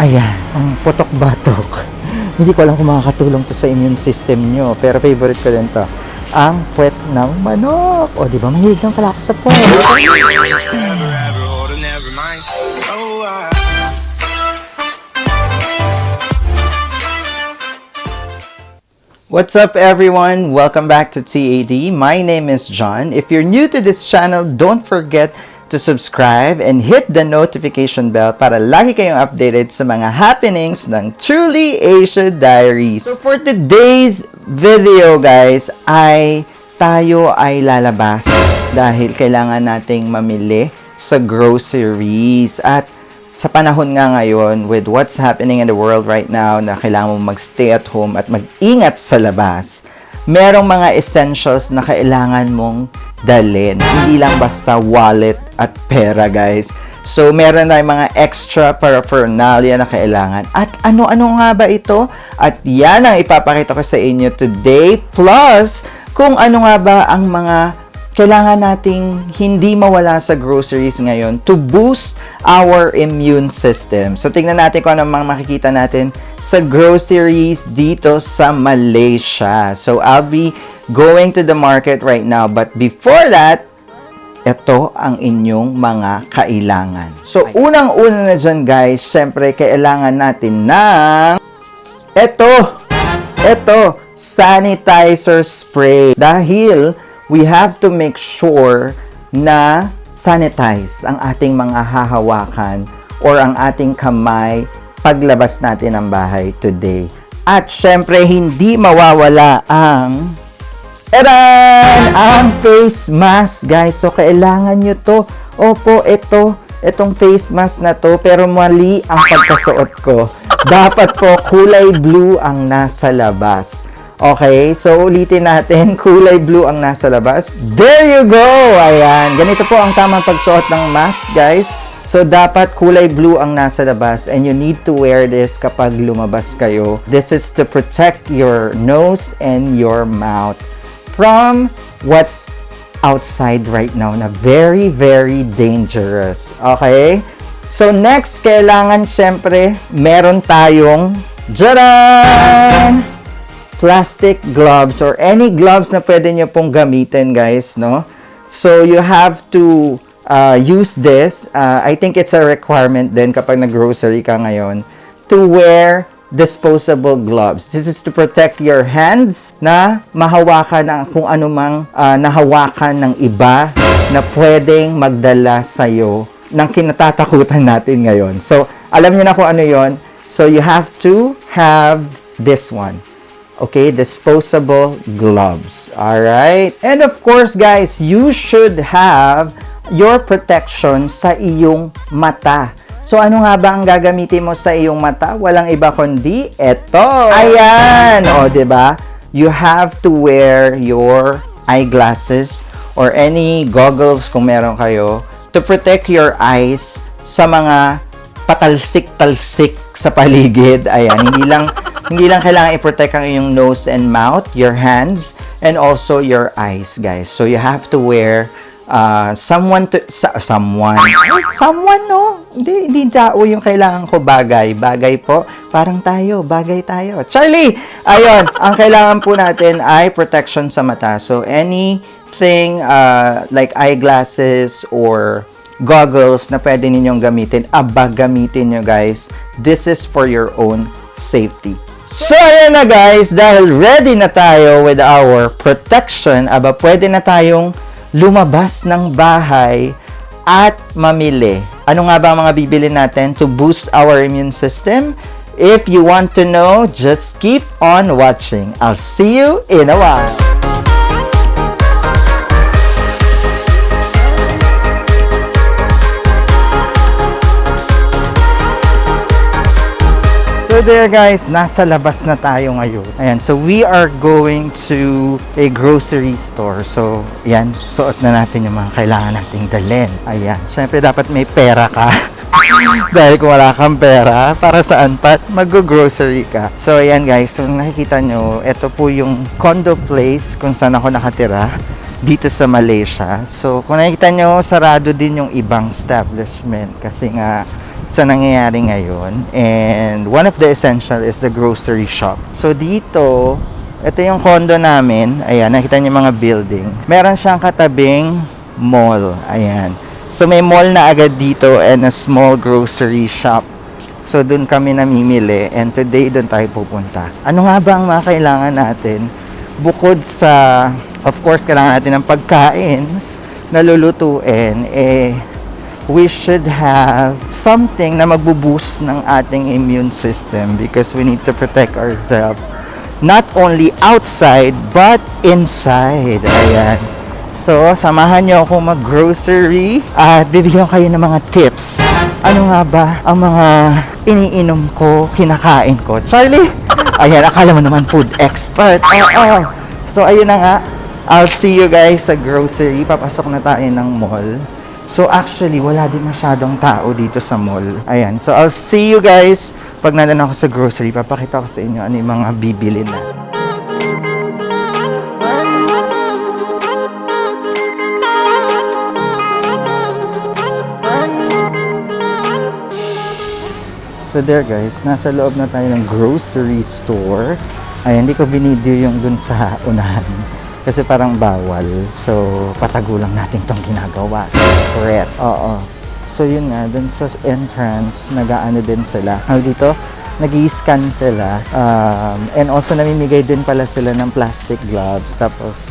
Ayan, ang putok-batok. Hindi ko alam kung makakatulong to sa immune system nyo, pero favorite ko din to. Ang puwet ng manok. O, di ba? Mahilig lang pala ako sa puwet. What's up everyone? Welcome back to TAD. My name is John. If you're new to this channel, don't forget to subscribe and hit the notification bell para lagi kayong updated sa mga happenings ng Truly Asia Diaries. So for today's video guys, tayo ay lalabas dahil kailangan nating mamili sa groceries. At sa panahon nga ngayon, with what's happening in the world right now, na kailangan mo magstay at home at mag-ingat sa labas, merong mga essentials na kailangan mong dalhin. Hindi lang basta wallet at pera, guys. So, meron na mga extra paraphernalia na kailangan. At ano-ano nga ba ito? At yan ang ipapakita ko sa inyo today. Plus, kung ano nga ba ang mga kailangan nating hindi mawala sa groceries ngayon to boost our immune system. So, tingnan natin kung ano mga makikita natin sa groceries dito sa Malaysia. So, I'll be going to the market right now. But before that, ito ang inyong mga kailangan. So, unang-una na dyan, guys, syempre, kailangan natin ng ito, sanitizer spray. Dahil we have to make sure na sanitize ang ating mga hahawakan or ang ating kamay paglabas natin ng bahay today. At syempre, hindi mawawala ang face mask, guys. So, kailangan nyo to. Opo, itong face mask na to, pero mali ang pagkasuot ko. Dapat po kulay blue ang nasa labas. Okay, so ulitin natin, kulay blue ang nasa labas. There you go! Ayan, ganito po ang tamang pagsuot ng mask, guys. So, dapat kulay blue ang nasa labas and you need to wear this kapag lumabas kayo. This is to protect your nose and your mouth from what's outside right now na very, very dangerous. Okay? So, next, kailangan syempre, meron tayong jaran! Plastic gloves or any gloves na pwede nyo pong gamitin, guys, no? So, you have to use this. I think it's a requirement din kapag nag-grocery ka ngayon to wear disposable gloves. This is to protect your hands na mahawakan ng kung anumang nahawakan ng iba na pwedeng magdala sa'yo ng kinatatakutan natin ngayon. So, alam niyo na kung ano yon. So, you have to have this one. Okay, disposable gloves. Alright? And of course, guys, you should have your protection sa iyong mata. So, ano nga ba ang gagamitin mo sa iyong mata? Walang iba kundi ito. Ayan! O, diba? You have to wear your eyeglasses or any goggles kung meron kayo to protect your eyes sa mga patalsik-talsik sa paligid. Ayan, hindi lang kailangan i-protect ang iyong nose and mouth, your hands, and also your eyes, guys. So, you have to wear someone, no? Hindi tao yung kailangan ko, bagay. Bagay po. Parang tayo, bagay tayo. Charlie! Ayun, ang kailangan po natin ay protection sa mata. So, anything like eyeglasses or goggles na pwede ninyong gamitin, gamitin nyo, guys. This is for your own safety. So, ayan na, guys. Dahil ready na tayo with our protection, pwede na tayong lumabas ng bahay at mamili. Ano nga ba ang mga bibili natin to boost our immune system? If you want to know, just keep on watching. I'll see you in a while. So there, guys, nasa labas na tayo ngayon. Ayan, so we are going to a grocery store. So, ayan, suot na natin yung mga kailangan nating dalhin. Ayan, syempre dapat may pera ka. Dahil kung wala kang pera, para saan pa mag-grocery ka. So, ayan, guys, kung nakikita nyo, ito po yung condo place kung saan ako nakatira dito sa Malaysia. So, kung nakikita nyo, sarado din yung ibang establishment kasi nga sa nangyayari ngayon. And one of the essential is the grocery shop. So dito, ito yung condo namin. Ayan, nakita niyo mga building. Meron siyang katabing mall. Ayan. So may mall na agad dito and a small grocery shop. So doon kami namimili and today doon tayo pupunta. Ano nga ba ang mga kailangan natin? Bukod sa, of course, kailangan natin ng pagkain na lulutuin, we should have something na magbo-boost ng ating immune system because we need to protect ourselves not only outside but inside. Ayan. So, samahan niyo ako mag-grocery at bibigyan kayo ng mga tips. Ano nga ba ang mga iniinom ko, kinakain ko? Charlie? Ayan, akala mo naman food expert. Oo. So, ayun na nga. I'll see you guys sa grocery. Papasok na tayo ng mall. So, actually, wala din masyadong tao dito sa mall. Ayan. So, I'll see you guys pag nandun ako sa grocery. Papakita ko sa inyo ano yung mga bibili na. So there guys, nasa loob na tayo ng grocery store. Ay, hindi ko binidyo yung dun sa unahan. Kasi parang bawal. So, patago lang natin tong ginagawa. Secret. Oo. So yun nga, dun sa entrance, nag-aano din sila. Dito, nag-i-scan sila. And also, namimigay din pala sila ng plastic gloves. Tapos,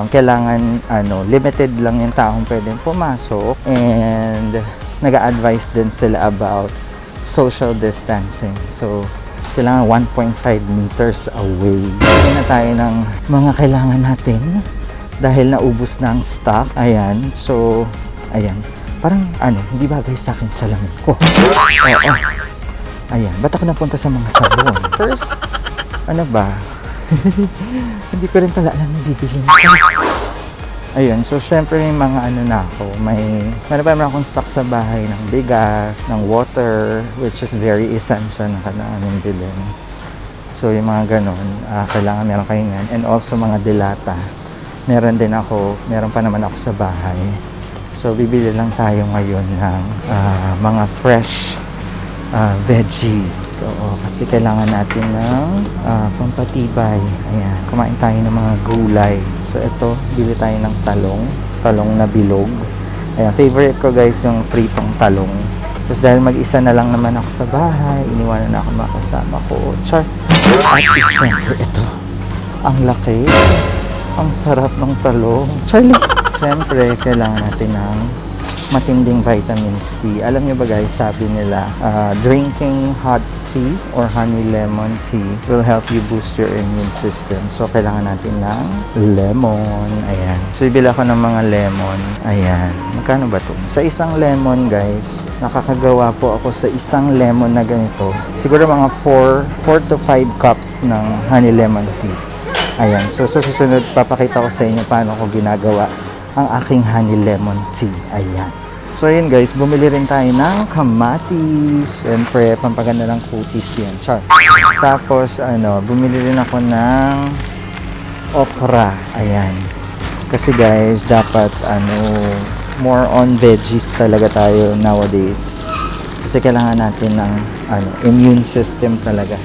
kailangan, limited lang yung taong pwedeng pumasok. And, nag-a-advise din sila about social distancing. So, kailangan 1.5 meters away. Hindi na tayo ng mga kailangan natin dahil naubos na ang stock. Ayan. So, ayan. Parang, hindi bagay sa akin salamin ko. Oo. Ayan. Ba't ako napunta sa mga sabon? First, ano ba? Hindi ko rin pala alam yung bibilhin ko. Ayun, so syempre may mga na ako, meron pa naman akong stock sa bahay ng bigas, ng water, which is very essential na kailangan bilhin. So yung mga ganun, kailangan meron kayo yan. And also mga dilata, meron pa naman ako sa bahay. So bibili lang tayo ngayon ng mga fresh veggies. Oo, kasi kailangan natin ng pampatibay. Ayan, kumain tayo ng mga gulay. So ito, bili tayo ng talong na bilog. Ayan, favorite ko guys yung pritong talong. Tapos dahil mag-isa na lang naman ako sa bahay, iniwanan na ako mga kasama ko. Char! At siyempre ito, ang laki, ang sarap ng talong. Charlie! Siyempre, kailangan natin ng matinding vitamin C. Alam niyo ba guys, sabi nila, drinking hot tea or honey lemon tea will help you boost your immune system. So, kailangan natin ng lemon. Ayan. So, ibili ako ng mga lemon. Ayan. Magkano ba ito? Sa isang lemon guys, nakakagawa po ako sa isang lemon na ganito. Siguro mga 4 to 5 cups ng honey lemon tea. Ayan. So, susunod, papakita ko sa inyo paano ko ginagawa ang aking honey lemon tea. Ayan. So, ayun guys, bumili rin tayo ng kamatis. Siyempre, pampaganda ng kutis yan. Char. Tapos, bumili rin ako ng okra. Ayan. Kasi guys, dapat, more on veggies talaga tayo nowadays. Kasi kailangan natin ng, immune system talaga.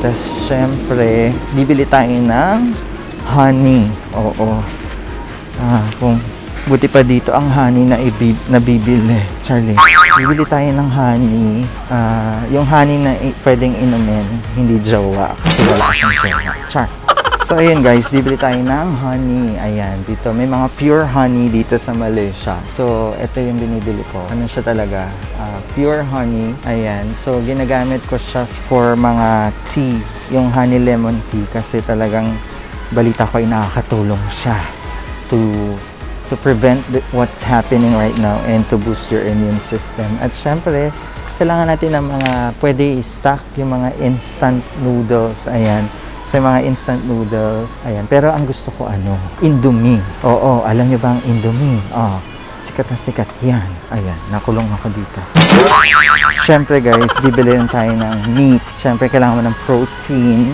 Tapos, siyempre, bibili tayo ng honey. Oo. Kung buti pa dito ang honey na nabibili. Charlie, bibili tayo ng honey. Yung honey na pwedeng inumin, hindi jowa. Kasi wala siyang jowa. Char. So, ayun guys, bibili tayo ng honey. Ayan, dito. May mga pure honey dito sa Malaysia. So, ito yung binibili ko. Ano siya talaga? Pure honey. Ayan. So, ginagamit ko siya for mga tea. Yung honey lemon tea. Kasi talagang balita ko ay nakakatulong siya to prevent what's happening right now and to boost your immune system. At syempre, kailangan natin ng mga pwede i-stock yung mga instant noodles. Ayan. So, yung mga instant noodles. Ayan. Pero ang gusto ko Indomie. Oo, alam nyo ba ang Indomie? Sikat na sikat yan. Ayan, nakulong ako dito. Syempre guys, bibili rin tayo ng meat. Syempre, kailangan mo ng protein.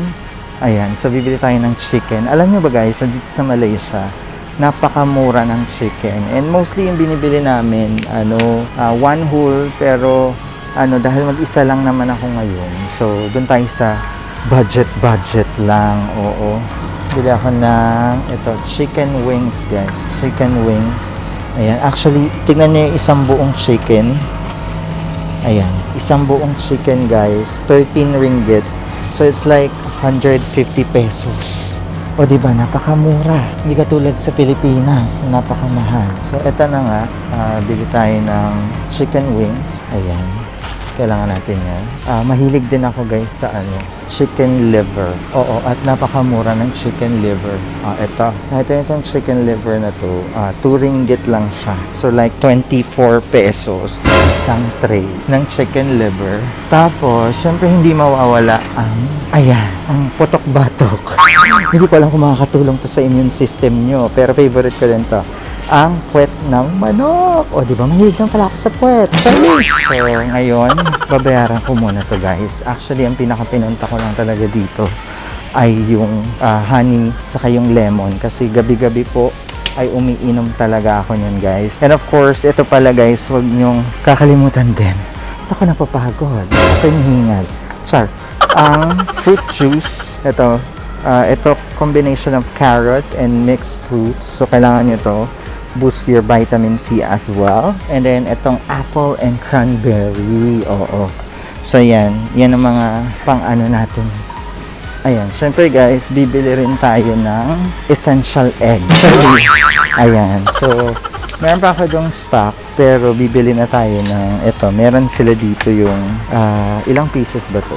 Ayan, so bibili tayo ng chicken. Alam nyo ba guys, dito sa Malaysia, napakamura ng chicken. And mostly yung binibili namin, one whole, pero dahil mag-isa lang naman ako ngayon. So, doon tayo sa budget lang. Oo. Bili ako ng chicken wings, guys. Chicken wings. Ayan. Actually, tignan niyo yung isang buong chicken. Ayan. Isang buong chicken, guys. 13 ringgit. So, it's like 150 pesos. O diba, napakamura. Hindi katulad sa Pilipinas, napakamahal. So, eto na nga, bili tayo ng chicken wings. Ayan. Kailangan natin yan. Mahilig din ako guys sa chicken liver. Oo, at napakamura ng chicken liver. Itong chicken liver na to, 2 ringgit lang siya. So like 24 pesos isang tray ng chicken liver. Tapos, syempre hindi mawawala ang putok-batok. Hindi ko alam kung makakatulong to sa immune system nyo, pero favorite ko din to. Ang puwet ng manok. O, di ba? Mahilig lang pala ako sa puwet. Sorry! So, ngayon, babayaran ko muna to guys. Actually, ang pinaka-pinunta ko lang talaga dito ay yung honey saka yung lemon. Kasi gabi-gabi po ay umiinom talaga ako niyan guys. And of course, ito pala guys, huwag nyong kakalimutan din. Ako napapagod. Ako yung hingal. Char. Ang fruit juice, ito combination of carrot and mixed fruits. So, kailangan nyo to. Boost your vitamin C as well. And then, itong apple and cranberry. Oo. So, yan. Yan ang mga pang-ano natin. Ayan. Syempre, guys, bibili rin tayo ng essential egg. Ayan. So, meron pa ako yung stock. Pero, bibili na tayo ng ito. Meron sila dito yung ilang pieces ba to?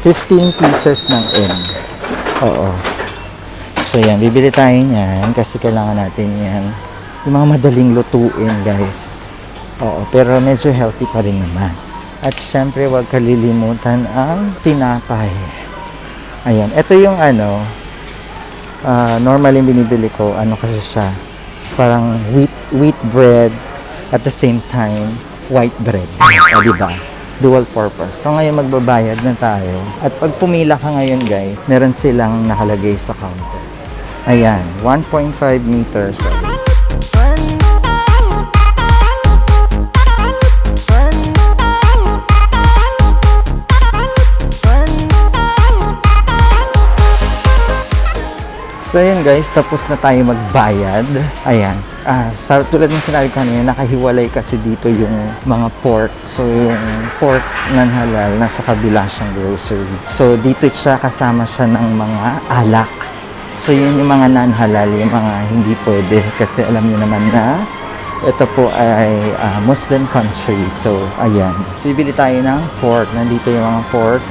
15 pieces ng egg. Oo. So, yan. Bibili tayo niyan kasi kailangan natin yan. Yung mga madaling lutuin, guys. Oo. Pero medyo healthy pa rin naman. At syempre, huwag kalilimutan ang tinapay. Ayan. Ito yung normally binibili ko. Kasi siya. Parang wheat bread at the same time, white bread. O, diba? Dual purpose. So, ngayon magbabayad na tayo. At pag pumila ka ngayon, guys, meron silang nakalagay sa counter. Ayan, 1.5 meters. So, ayan guys, tapos na tayo magbayad. Ayan. Tulad ng sinabi ko kanina, nakahiwalay kasi dito yung mga pork. So, yung pork ng halal, nasa kabila siyang grocery. So, dito siya, kasama siya ng mga alak. So, yun yung mga non-halal, yung mga hindi pwede. Kasi alam niyo naman na ito po ay Muslim country. So, ayan. So, ibili tayo ng pork. Nandito yung mga pork.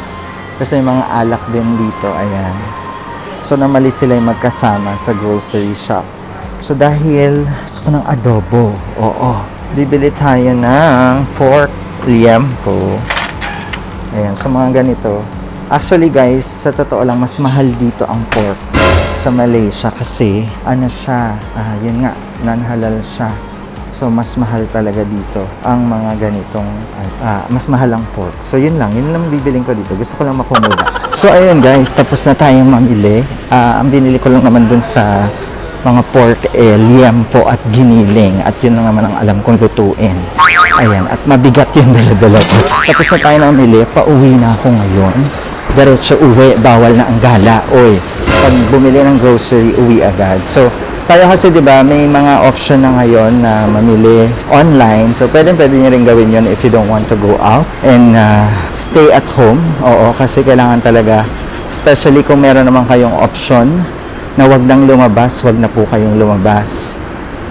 Kasi yung mga alak din dito. Ayan. So, normally sila yung magkasama sa grocery shop. So, dahil gusto ko ng adobo, bibili tayo ng pork liempo. Ayan, so mga ganito. Actually guys, sa totoo lang, mas mahal dito ang pork sa Malaysia kasi, yun nga, non-halal siya. So, mas mahal talaga dito ang mga ganitong, mas mahal ang pork. So, yun lang bibiling ko dito. Gusto ko lang makumula. So, ayun guys, tapos na tayong mamili. Ang binili ko lang naman dun sa mga pork, liempo at giniling. At yun lang naman ang alam kong lutuin. Ayan, at mabigat yung dala-dala ko. Tapos na tayo namili, pauwi na ako ngayon. Diretso uwi, bawal na ang gala. Oy, pag bumili ng grocery, uwi agad. So, tayo kasi 'di ba, may mga option na ngayon na mamili online. So pwede niyo rin gawin 'yon if you don't want to go out and stay at home. Oo, kasi kailangan talaga, especially kung meron naman kayong option na wag nang lumabas, wag na po kayong lumabas.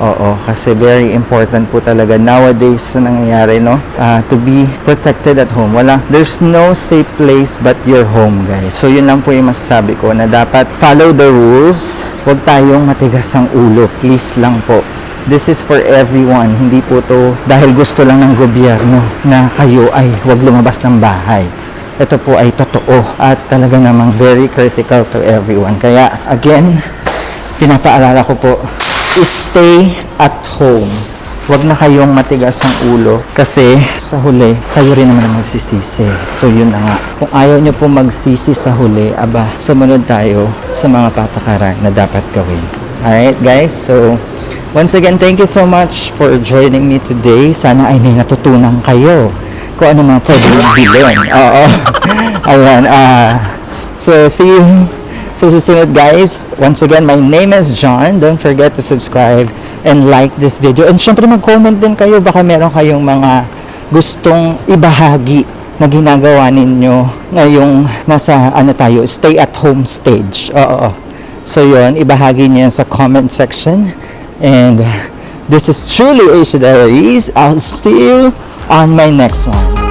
Oo, kasi very important po talaga nowadays na nangyayari, no? To be protected at home. There's no safe place but your home, guys. So, yun lang po yung masasabi ko na dapat follow the rules. Huwag tayong matigas ang ulo. Please lang po. This is for everyone. Hindi po to dahil gusto lang ng gobyerno na kayo ay huwag lumabas ng bahay. Ito po ay totoo at talaga namang very critical to everyone. Kaya, again, pinapaalala ko po, stay at home. Huwag na kayong matigas ang ulo kasi sa huli, kayo rin naman ang magsisisi. So yun na nga. Kung ayaw nyo po magsisi sa huli, sumunod tayo sa mga patakaran na dapat gawin. Alright guys, so once again, thank you so much for joining me today. Sana ay may natutunan kayo kung ano mga pwede yung bilhin. Oo. Ayan. So, see you sa susunod guys. Once again, my name is John. Don't forget to subscribe and like this video. And syempre mag-comment din kayo. Baka meron kayong mga gustong ibahagi na ginagawa ninyo ngayong nasa stay at home stage. Oo. So yun, ibahagi niyo sa comment section. And this is truly Asia Diaries. I'll see you on my next one.